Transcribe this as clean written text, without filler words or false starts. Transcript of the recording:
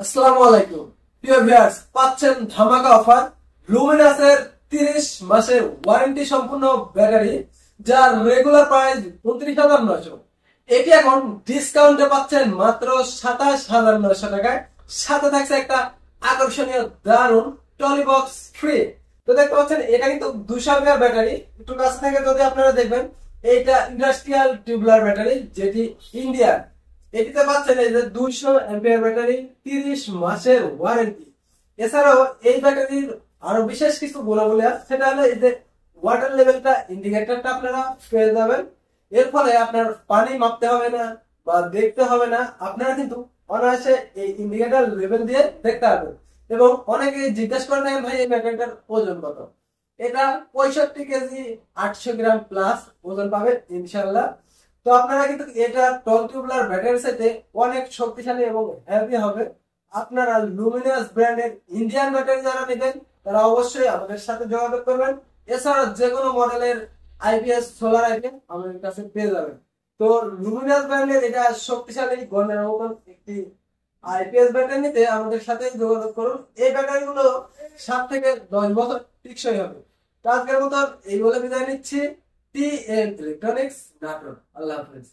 আসসালামু আলাইকুম প্রিয় ভিউয়ার্স, পাচ্ছেন ধামাকা অফার লুমিনাসের 30 মাসের ওয়ারেন্টি সম্পূর্ণ ব্যাটারি, যার রেগুলার প্রাইস 29,900। এটি এখন ডিসকাউন্টে পাচ্ছেন মাত্র 27,900 টাকায়। সাথে থাকছে একটা আকর্ষণীয় দারুন টলি বক্স ফ্রি। তো দেখতে পাচ্ছেন এটা কিন্তু 200 এমএএইচ ব্যাটারি। একটু কাছ থেকে যদি আপনারা দেখবেন, এইটা ইন্ডাস্ট্রিয়াল টিউবুলার ব্যাটারি, যেটি ইন্ডিয়ান। এটিতে পাচ্ছেন এই যে 200 এমপিআর ব্যাটারি, 30 মাসের ওয়ারেন্টি। এছাড়াও এই ব্যাটারির আরো বিশেষ কিছু গুণাবলী আছে, সেটা হলো এই যে ওয়াটার লেভেলটা ইন্ডিকেটরটা আপনারা পেয়ে যাবেন। এর ফলে আপনার পানি মাপতে হবে না বা দেখতে হবে না, আপনারা কিন্তু অনায়াসে এই ইন্ডিকেটর লেভেল দিয়ে দেখতে পারবেন। এবং অনেকে জিজ্ঞেস করে থাকেন, ভাই এই ব্যাটারিটার ওজন কত? এটা 65 কেজি 800 গ্রাম প্লাস ওজন পাবেন ইনশাল্লাহ। তো আপনারা কিন্তু এটা টল টিউবুলার ব্যাটারির সাথে অনেক শক্তিশালী এবং হেভি হবে। আপনারা লুমিনাস ব্র্যান্ডের ইন্ডিয়ান ব্যাটারি যারা নেবেন, তারা অবশ্যই আমাদের সাথে যোগাযোগ করবেন। এছাড়া যে কোনো মডেলের আইপিএস সোলার আইপিএস আমাদের কাছে পেয়ে যাবেন। তো লুমিনাস ব্র্যান্ডের এটা শক্তিশালী গণের মতন একটি আইপিএস ব্যাটারি নিতে আমাদের সাথে যোগাযোগ করুন। এই ব্যাটারিগুলো 7 থেকে 10 বছর টিকসই হবে। তো আজকের মতো এই বলে বিদায় নিচ্ছি। T N electronics Natore. আল্লাহ হাফেজ।